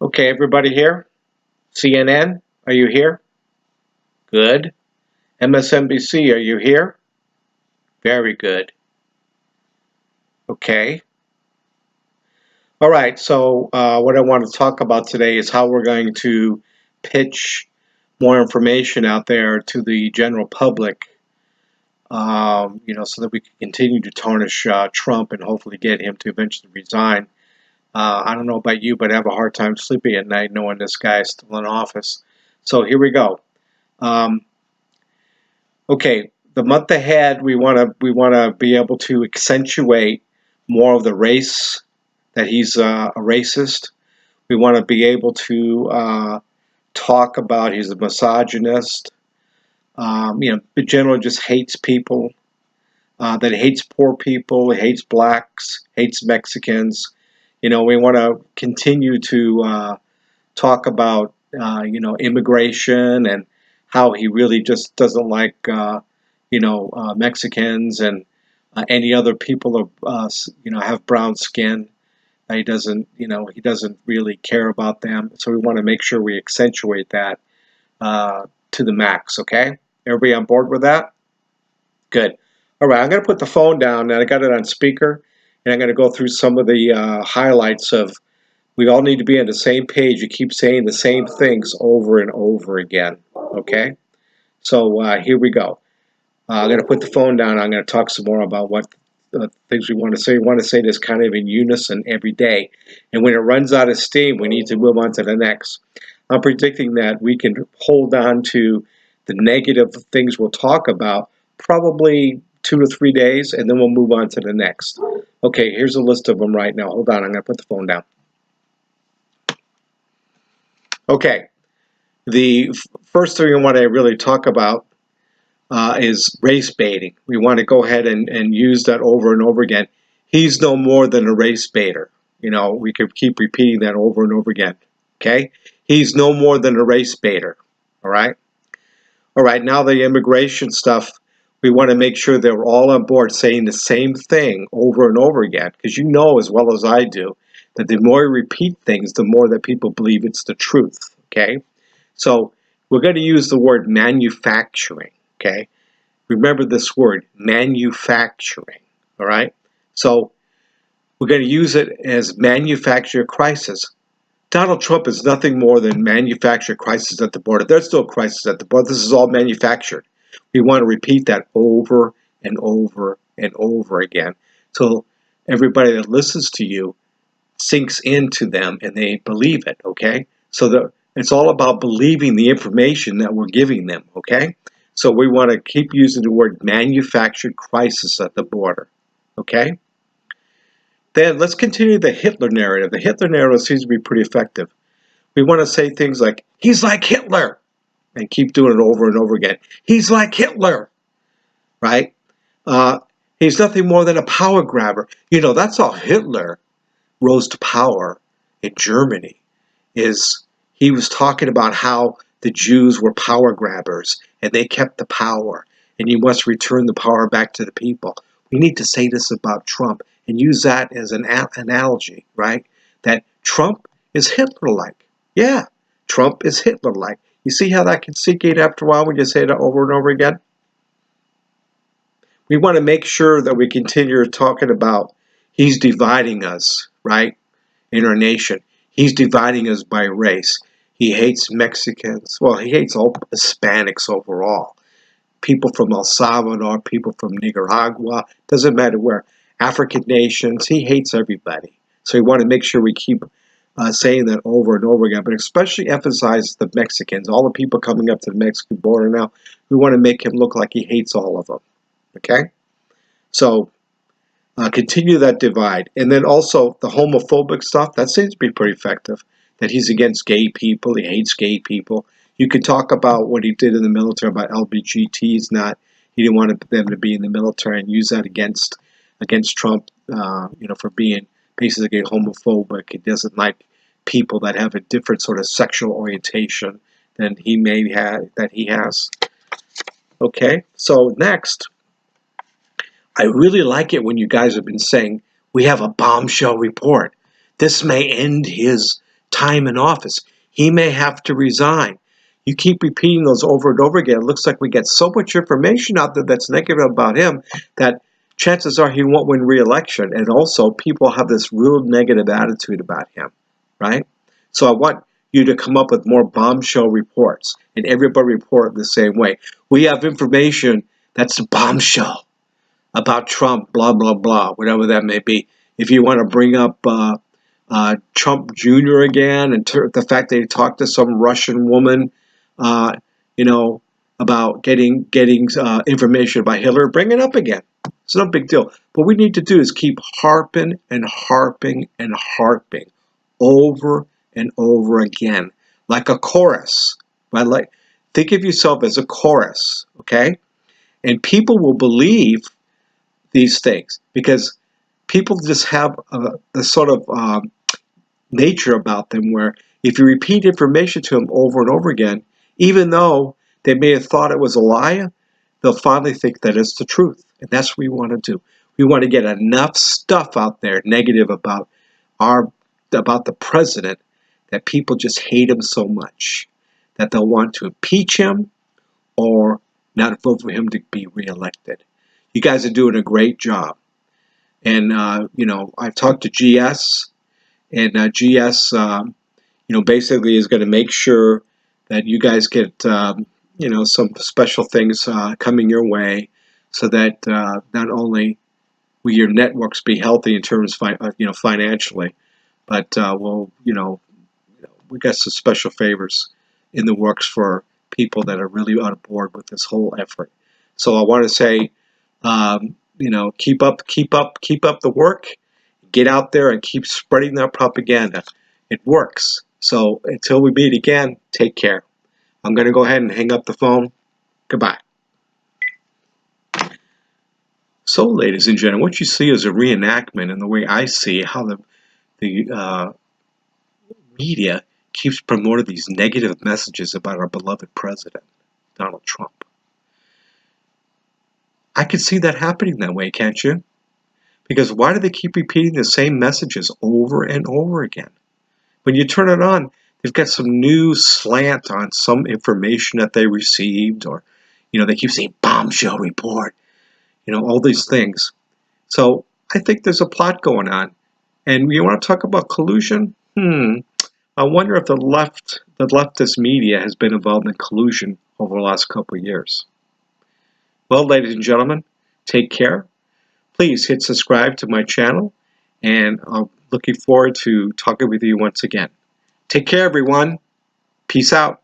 Okay, everybody here? CNN, are you here? Good. MSNBC, are you here? Very good. Okay. All right, so what I want to talk about today is how we're going to pitch more information out there to the general public, so that we can continue to tarnish Trump and hopefully get him to eventually resign. I don't know about you, but I have a hard time sleeping at night knowing this guy is still in office. So here we go. Okay, the month ahead, we want to be able to accentuate more of the race, that he's a racist. We want to be able to talk about he's a misogynist. In general, just hates people. That he hates poor people, he hates blacks, hates Mexicans. We want to continue to talk about immigration and how he really just doesn't like Mexicans and any other people have brown skin. He doesn't really care about them. So we want to make sure we accentuate that to the max. Okay, everybody on board with that? Good. All right, I'm going to put the phone down, and I got it on speaker, and I'm going to go through some of the highlights of. We all need to be on the same page. You keep saying the same things over and over again. Okay? So here we go. I'm going to put the phone down. I'm going to talk some more about what things we want to say. We want to say this kind of in unison every day. And when it runs out of steam, we need to move on to the next. I'm predicting that we can hold on to the negative things we'll talk about probably 2 to 3 days, and then we'll move on to the next. Okay, here's a list of them right now. Hold on. I'm going to put the phone down. Okay, the first thing we want to really talk about is race baiting. We want to go ahead and use that over and over again. He's no more than a race baiter. We could keep repeating that over and over again. Okay, he's no more than a race baiter. All right. All right. Now the immigration stuff. We want to make sure that we're all on board saying the same thing over and over again, because you know as well as I do that the more you repeat things, the more that people believe it's the truth, okay? So we're going to use the word manufacturing, okay? Remember this word, manufacturing, all right? So we're going to use it as manufacturer crisis. Donald Trump is nothing more than manufacturer crisis at the border. There's still a crisis at the border. This is all manufactured. We want to repeat that over and over and over again so everybody that listens to you sinks into them and they believe it, okay? So it's all about believing the information that we're giving them, okay? So we want to keep using the word manufactured crisis at the border, okay? Then let's continue the Hitler narrative. The Hitler narrative seems to be pretty effective. We want to say things like, he's like Hitler, and keep doing it over and over again. He's like Hitler, right? He's nothing more than a power grabber. That's how Hitler rose to power in Germany, is he was talking about how the Jews were power grabbers and they kept the power and you must return the power back to the people. We need to say this about Trump and use that as an analogy, right? That Trump is Hitler-like. Yeah, Trump is Hitler-like. You see how that can sink in after a while when you say that over and over again? We want to make sure that we continue talking about he's dividing us, right, in our nation. He's dividing us by race. He hates Mexicans. Well, he hates all Hispanics overall. People from El Salvador, people from Nicaragua, doesn't matter where. African nations, he hates everybody. So we want to make sure we keep saying that over and over again, but especially emphasize the Mexicans, all the people coming up to the Mexican border now. We want to make him look like he hates all of them. Okay? So continue that divide. And then also the homophobic stuff, that seems to be pretty effective. That he's against gay people, he hates gay people. You could talk about what he did in the military about LBGTs, he didn't want them to be in the military, and use that against Trump, for being basically homophobic. He doesn't like people that have a different sort of sexual orientation than he has. Okay, so next, I really like it when you guys have been saying we have a bombshell report. This may end his time in office. He may have to resign. You keep repeating those over and over again. It looks like we get so much information out there that's negative about him that chances are he won't win re-election. And also, people have this real negative attitude about him, right? So I want you to come up with more bombshell reports, and everybody report the same way. We have information that's a bombshell about Trump, blah, blah, blah, whatever that may be. If you want to bring up Trump Jr. again, and the fact that he talked to some Russian woman, you know, about getting information about Hitler, bring it up again. It's no big deal. What we need to do is keep harping and harping and harping over and over again, like a chorus. Right? Like, think of yourself as a chorus, okay? And people will believe these things because people just have a sort of nature about them where if you repeat information to them over and over again, even though they may have thought it was a lie, they'll finally think that it's the truth. And that's what we want to do. We want to get enough stuff out there negative about the president that people just hate him so much that they'll want to impeach him or not vote for him to be reelected. You guys are doing a great job. And, you know, I've talked to GS, and GS, you know, basically is going to make sure that you guys get, you know, some special things coming your way so that not only will your networks be healthy in terms of, you know, financially, but you know, we got some special favors in the works for people that are really on board with this whole effort. So I want to say, you know, keep up the work. Get out there and keep spreading that propaganda. It works. So until we meet again, take care. I'm going to go ahead and hang up the phone. Goodbye. So, ladies and gentlemen, what you see is a reenactment in the way I see how the media keeps promoting these negative messages about our beloved president, Donald Trump. I can see that happening that way, can't you? Because why do they keep repeating the same messages over and over again? When you turn it on, they've got some new slant on some information that they received, or, you know, they keep saying bombshell report, you know, all these things. So I think there's a plot going on. And you want to talk about collusion? I wonder if the leftist media has been involved in collusion over the last couple of years. Well, ladies and gentlemen, take care. Please hit subscribe to my channel, and I'm looking forward to talking with you once again. Take care, everyone. Peace out.